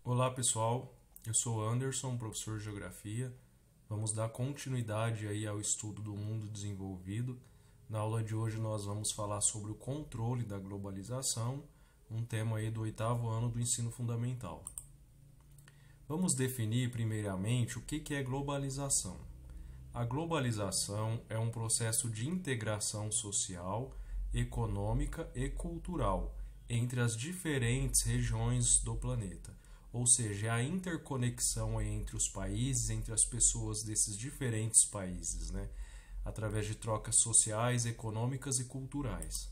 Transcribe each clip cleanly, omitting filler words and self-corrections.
Olá pessoal, eu sou Anderson, professor de Geografia. Vamos dar continuidade aí ao estudo do mundo desenvolvido. Na aula de hoje nós vamos falar sobre o controle da globalização, um tema aí do 8º ano do ensino fundamental. Vamos definir primeiramente o que é globalização. A globalização é um processo de integração social, econômica e cultural entre as diferentes regiões do planeta. Ou seja, é a interconexão entre os países, entre as pessoas desses diferentes países, né? Através de trocas sociais, econômicas e culturais.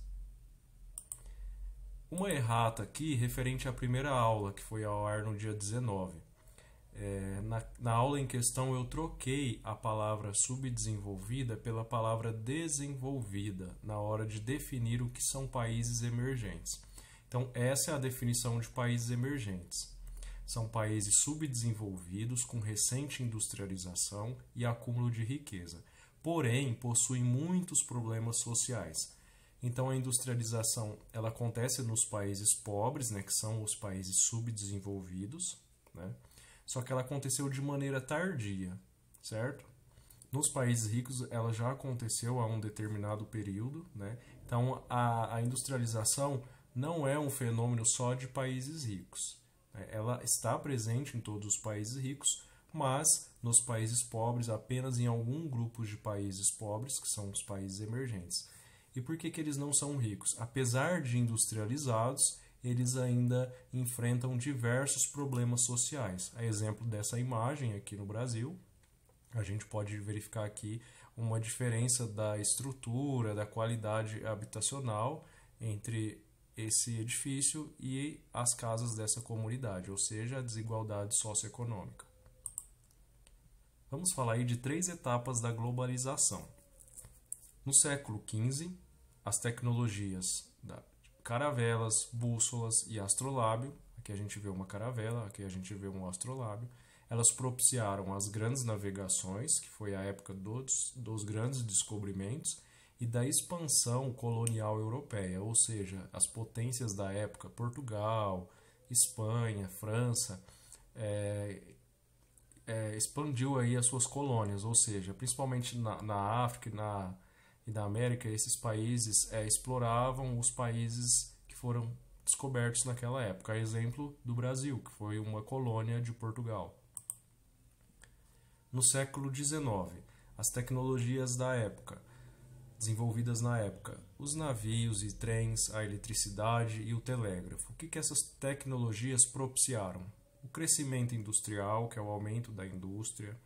Uma errata aqui referente à primeira aula, que foi ao ar no dia 19. Na aula em questão eu troquei a palavra subdesenvolvida pela palavra desenvolvida na hora de definir o que são países emergentes. Então, essa é a definição de países emergentes. São países subdesenvolvidos com recente industrialização e acúmulo de riqueza, porém possuem muitos problemas sociais. Então a industrialização ela acontece nos países pobres, né, que são os países subdesenvolvidos, né? Só que ela aconteceu de maneira tardia, certo? Nos países ricos ela já aconteceu a um determinado período, né? Então a industrialização não é um fenômeno só de países ricos. Ela está presente em todos os países ricos, mas nos países pobres, apenas em algum grupo de países pobres, que são os países emergentes. E por que eles não são ricos? Apesar de industrializados, eles ainda enfrentam diversos problemas sociais. A exemplo dessa imagem aqui no Brasil, a gente pode verificar aqui uma diferença da estrutura, da qualidade habitacional entre esse edifício e as casas dessa comunidade, ou seja, a desigualdade socioeconômica. Vamos falar aí de 3 etapas da globalização. No século XV, as tecnologias da caravelas, bússolas e astrolábio, aqui a gente vê uma caravela, aqui a gente vê um astrolábio, elas propiciaram as grandes navegações, que foi a época dos grandes descobrimentos, e da expansão colonial europeia, ou seja, as potências da época, Portugal, Espanha, França, expandiu aí as suas colônias, ou seja, principalmente na África e na América, esses países exploravam os países que foram descobertos naquela época. Exemplo do Brasil, que foi uma colônia de Portugal. No século XIX, as tecnologias da época, desenvolvidas na época, os navios e trens, a eletricidade e o telégrafo. O que essas tecnologias propiciaram? O crescimento industrial, que é o aumento da indústria,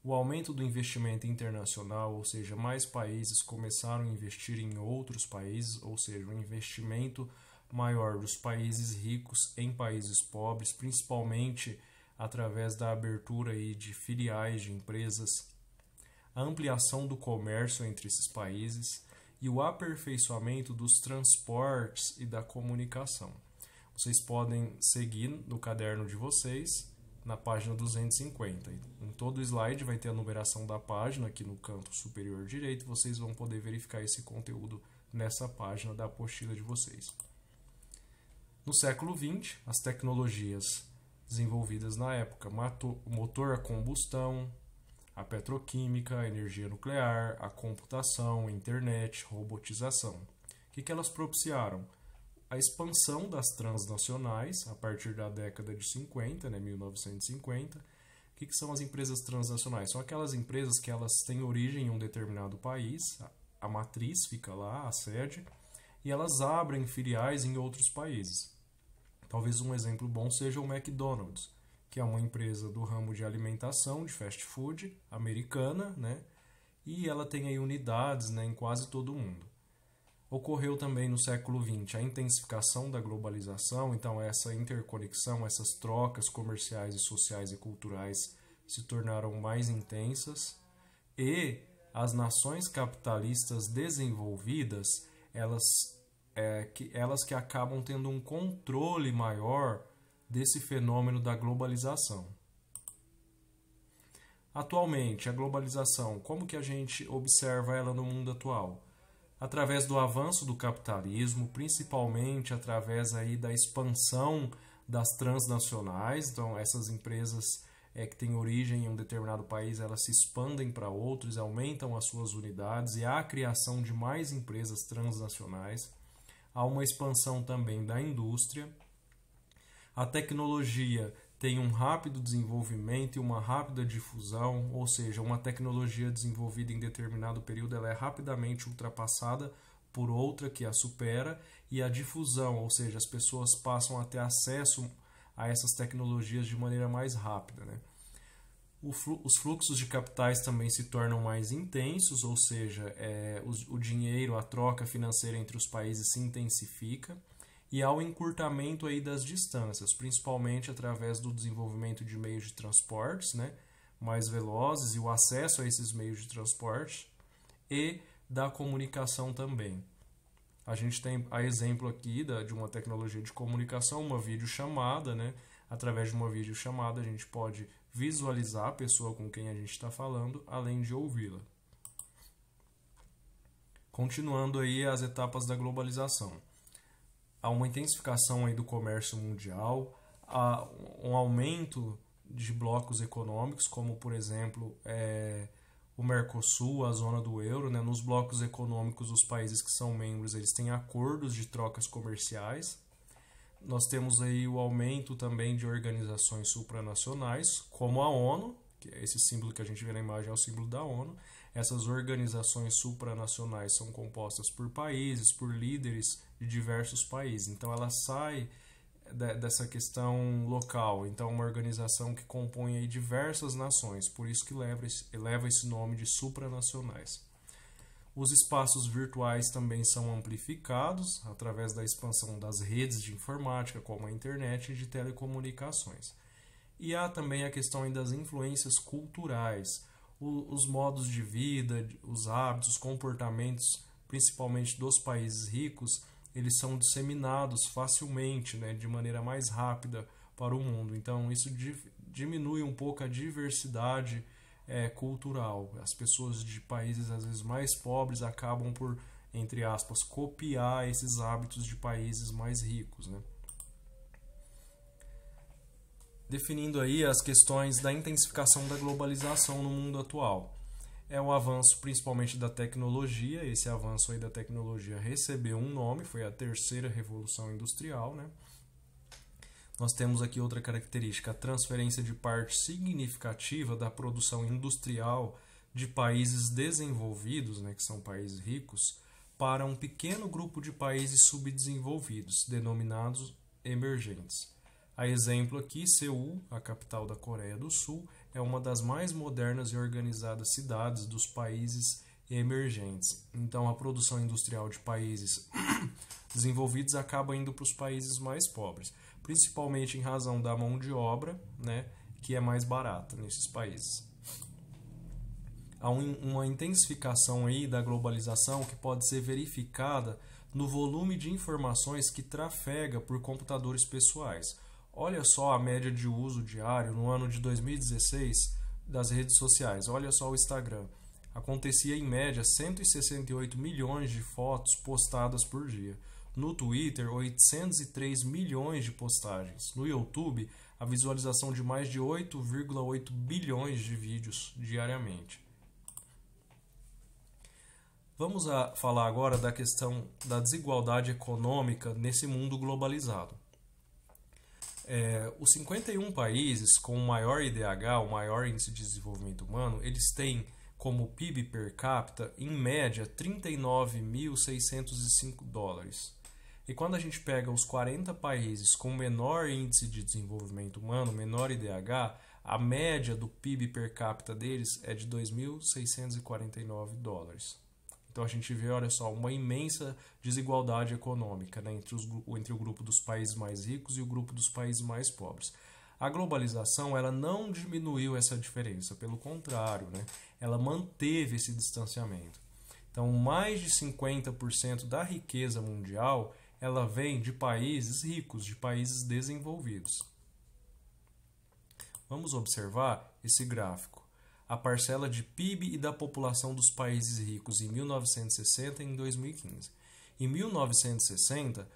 o aumento do investimento internacional, ou seja, mais países começaram a investir em outros países, ou seja, um investimento maior dos países ricos em países pobres, principalmente através da abertura aí de filiais de empresas, a ampliação do comércio entre esses países e o aperfeiçoamento dos transportes e da comunicação. Vocês podem seguir no caderno de vocês, na página 250. Em todo slide vai ter a numeração da página aqui no canto superior direito. Vocês vão poder verificar esse conteúdo nessa página da apostila de vocês. No século XX, as tecnologias desenvolvidas na época, o motor a combustão, a petroquímica, a energia nuclear, a computação, a internet, robotização. O que elas propiciaram? A expansão das transnacionais a partir da década de 50, 1950. O que são as empresas transnacionais? São aquelas empresas que elas têm origem em um determinado país, a matriz fica lá, a sede, e elas abrem filiais em outros países. Talvez um exemplo bom seja o McDonald's, que é uma empresa do ramo de alimentação, de fast food, americana, né? E ela tem aí unidades, né, em quase todo o mundo. Ocorreu também no século XX a intensificação da globalização, então essa interconexão, essas trocas comerciais e sociais e culturais se tornaram mais intensas e as nações capitalistas desenvolvidas, elas que acabam tendo um controle maior desse fenômeno da globalização. Atualmente, a globalização, como que a gente observa ela no mundo atual? Através do avanço do capitalismo, principalmente através aí da expansão das transnacionais. Então, essas empresas que têm origem em um determinado país, elas se expandem para outros, aumentam as suas unidades e há a criação de mais empresas transnacionais. Há uma expansão também da indústria. A tecnologia tem um rápido desenvolvimento e uma rápida difusão, ou seja, uma tecnologia desenvolvida em determinado período ela é rapidamente ultrapassada por outra que a supera, e a difusão, ou seja, as pessoas passam a ter acesso a essas tecnologias de maneira mais rápida, né? Os fluxos de capitais também se tornam mais intensos, ou seja, o dinheiro, a troca financeira entre os países se intensifica, e há o encurtamento aí das distâncias, principalmente através do desenvolvimento de meios de transportes, né, mais velozes, e o acesso a esses meios de transporte, e da comunicação também. A gente tem a exemplo aqui de uma tecnologia de comunicação, uma videochamada, né? Através de uma videochamada a gente pode visualizar a pessoa com quem a gente está falando, além de ouvi-la. Continuando aí as etapas da globalização. Há uma intensificação aí do comércio mundial, há um aumento de blocos econômicos, como por exemplo o Mercosul, a zona do euro, né? Nos blocos econômicos, os países que são membros, eles têm acordos de trocas comerciais. Nós temos aí o aumento também de organizações supranacionais, como a ONU, que é esse símbolo que a gente vê na imagem, é o símbolo da ONU. Essas organizações supranacionais são compostas por países, por líderes de diversos países. Então ela sai dessa questão local. Então, uma organização que compõe aí diversas nações, por isso que leva esse nome de supranacionais. Os espaços virtuais também são amplificados através da expansão das redes de informática, como a internet e de telecomunicações. E há também a questão das influências culturais, os modos de vida, os hábitos, os comportamentos, principalmente dos países ricos, eles são disseminados facilmente, né, de maneira mais rápida para o mundo. Então, isso diminui um pouco a diversidade cultural. As pessoas de países, às vezes, mais pobres acabam por, entre aspas, copiar esses hábitos de países mais ricos, né? Definindo aí as questões da intensificação da globalização no mundo atual. É o avanço principalmente da tecnologia. Esse avanço aí da tecnologia recebeu um nome, foi a terceira revolução industrial, né? Nós temos aqui outra característica, a transferência de parte significativa da produção industrial de países desenvolvidos, né, que são países ricos, para um pequeno grupo de países subdesenvolvidos, denominados emergentes. A exemplo aqui, Seul, a capital da Coreia do Sul, é uma das mais modernas e organizadas cidades dos países emergentes. Então, a produção industrial de países desenvolvidos acaba indo para os países mais pobres, principalmente em razão da mão de obra, né, que é mais barata nesses países. Há uma intensificação aí da globalização que pode ser verificada no volume de informações que trafega por computadores pessoais. Olha só a média de uso diário no ano de 2016 das redes sociais. Olha só o Instagram. Acontecia em média 168 milhões de fotos postadas por dia. No Twitter, 803 milhões de postagens. No YouTube, a visualização de mais de 8,8 bilhões de vídeos diariamente. Vamos falar agora da questão da desigualdade econômica nesse mundo globalizado. Os 51 países com o maior IDH, o maior Índice de Desenvolvimento Humano, eles têm como PIB per capita, em média, 39.605 dólares. E quando a gente pega os 40 países com menor Índice de Desenvolvimento Humano, menor IDH, a média do PIB per capita deles é de 2.649 dólares. Então a gente vê, olha só, uma imensa desigualdade econômica, né, entre o grupo dos países mais ricos e o grupo dos países mais pobres. A globalização ela não diminuiu essa diferença, pelo contrário, né, ela manteve esse distanciamento. Então, mais de 50% da riqueza mundial ela vem de países ricos, de países desenvolvidos. Vamos observar esse gráfico. A parcela de PIB e da população dos países ricos em 1960 e em 2015. Em 1960,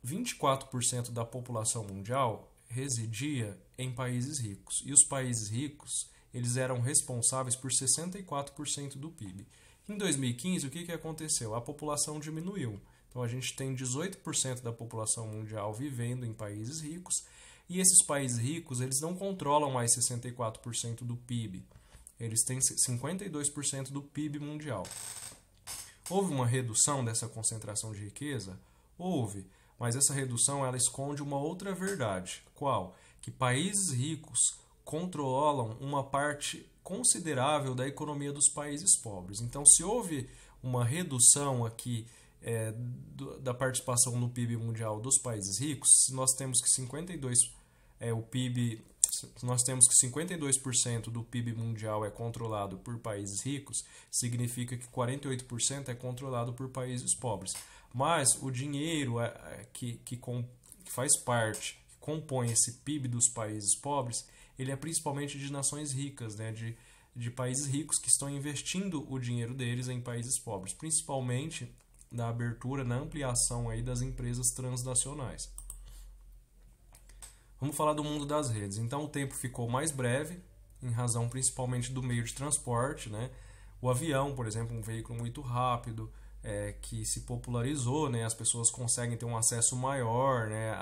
24% da população mundial residia em países ricos. E os países ricos, eles eram responsáveis por 64% do PIB. Em 2015, o que aconteceu? A população diminuiu. Então, a gente tem 18% da população mundial vivendo em países ricos, e esses países ricos, eles não controlam mais 64% do PIB. Eles têm 52% do PIB mundial. Houve uma redução dessa concentração de riqueza? Houve, mas essa redução ela esconde uma outra verdade. Qual? Que países ricos controlam uma parte considerável da economia dos países pobres. Então, se houve uma redução aqui da participação no PIB mundial dos países ricos, se nós temos que 52% do PIB mundial é controlado por países ricos, significa que 48% é controlado por países pobres. Mas o dinheiro que faz parte, que compõe esse PIB dos países pobres, ele é principalmente de nações ricas, né? de países ricos que estão investindo o dinheiro deles em países pobres, principalmente na abertura, na ampliação aí das empresas transnacionais. Vamos falar do mundo das redes. Então o tempo ficou mais breve, em razão principalmente do meio de transporte, né? O avião, por exemplo, um veículo muito rápido, que se popularizou, né? As pessoas conseguem ter um acesso maior, né?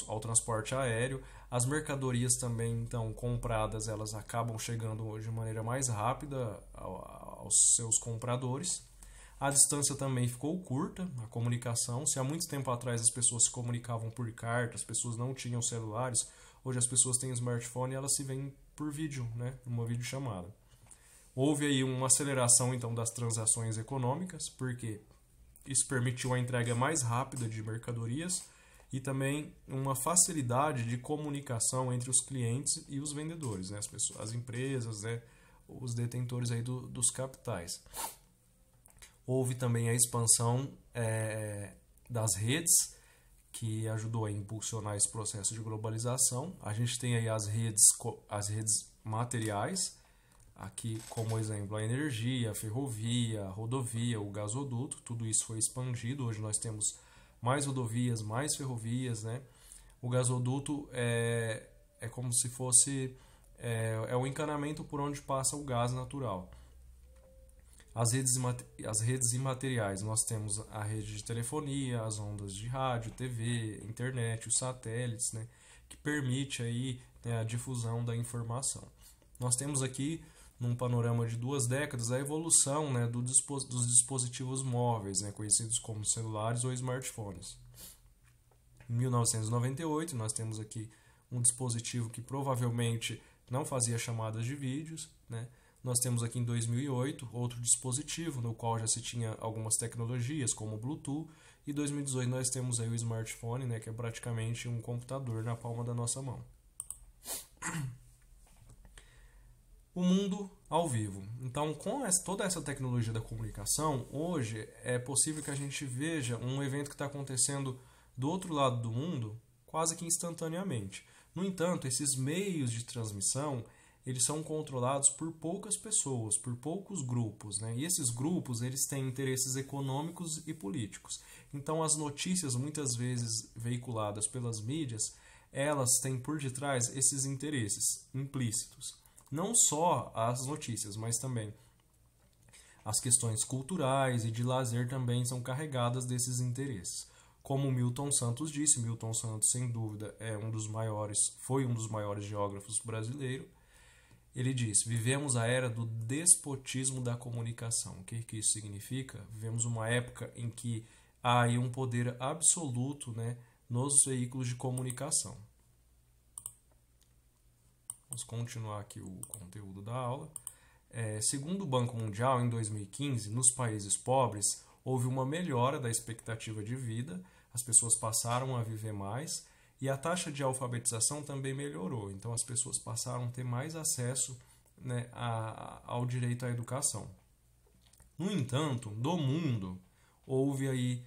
ao transporte aéreo. As mercadorias também, então, compradas, elas acabam chegando de maneira mais rápida aos seus compradores. A distância também ficou curta, a comunicação. Se há muito tempo atrás as pessoas se comunicavam por carta, as pessoas não tinham celulares, hoje as pessoas têm smartphone e elas se veem por vídeo, né? Uma videochamada. Houve aí uma aceleração então das transações econômicas, porque isso permitiu a entrega mais rápida de mercadorias e também uma facilidade de comunicação entre os clientes e os vendedores, né? As empresas, né? Os detentores aí dos capitais. Houve também a expansão das redes, que ajudou a impulsionar esse processo de globalização. A gente tem aí as redes materiais, aqui como exemplo a energia, a ferrovia, a rodovia, o gasoduto, tudo isso foi expandido. Hoje nós temos mais rodovias, mais ferrovias, né? O gasoduto é como se fosse o encanamento por onde passa o gás natural. As redes imateriais, nós temos a rede de telefonia, as ondas de rádio, TV, internet, os satélites, né, que permite aí, né, a difusão da informação. Nós temos aqui, num panorama de 2 décadas, a evolução, né, dos dispositivos móveis, né, conhecidos como celulares ou smartphones. Em 1998, nós temos aqui um dispositivo que provavelmente não fazia chamadas de vídeos, né? Nós temos aqui em 2008 outro dispositivo no qual já se tinha algumas tecnologias como o Bluetooth, e em 2018 nós temos aí o smartphone, né, que é praticamente um computador na palma da nossa mão. O mundo ao vivo. Então, com toda essa tecnologia da comunicação, hoje é possível que a gente veja um evento que está acontecendo do outro lado do mundo quase que instantaneamente. No entanto, esses meios de transmissão eles são controlados por poucas pessoas, por poucos grupos, né? E esses grupos eles têm interesses econômicos e políticos. Então as notícias muitas vezes veiculadas pelas mídias, elas têm por detrás esses interesses implícitos. Não só as notícias, mas também as questões culturais e de lazer também são carregadas desses interesses. Como Milton Santos disse, Milton Santos sem dúvida foi um dos maiores geógrafos brasileiros. Ele diz: vivemos a era do despotismo da comunicação. O que isso significa? Vivemos uma época em que há aí um poder absoluto, né, nos veículos de comunicação. Vamos continuar aqui o conteúdo da aula. Segundo o Banco Mundial, em 2015, nos países pobres, houve uma melhora da expectativa de vida, as pessoas passaram a viver mais, e a taxa de alfabetização também melhorou. Então, as pessoas passaram a ter mais acesso, né, ao direito à educação. No entanto, no mundo, houve aí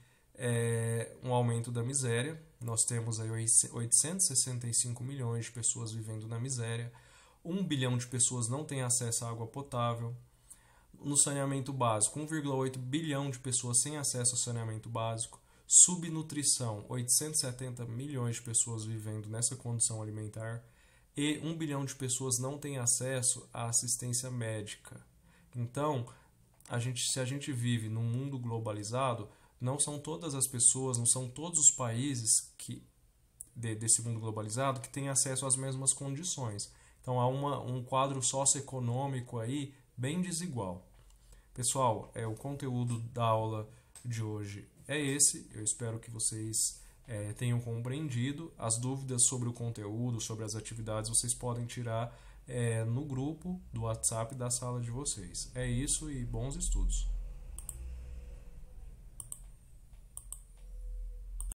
um aumento da miséria. Nós temos aí 865 milhões de pessoas vivendo na miséria. 1 bilhão de pessoas não têm acesso à água potável. No saneamento básico, 1,8 bilhão de pessoas sem acesso ao saneamento básico. subnutrição, 870 milhões de pessoas vivendo nessa condição alimentar, e 1 bilhão de pessoas não têm acesso à assistência médica. Então, se a gente vive num mundo globalizado, não são todas as pessoas, não são todos os países desse mundo globalizado que têm acesso às mesmas condições. Então, há um quadro socioeconômico aí bem desigual. Pessoal, o conteúdo da aula de hoje é esse. Eu espero que vocês tenham compreendido. As dúvidas sobre o conteúdo, sobre as atividades, vocês podem tirar no grupo do WhatsApp da sala de vocês. É isso e bons estudos.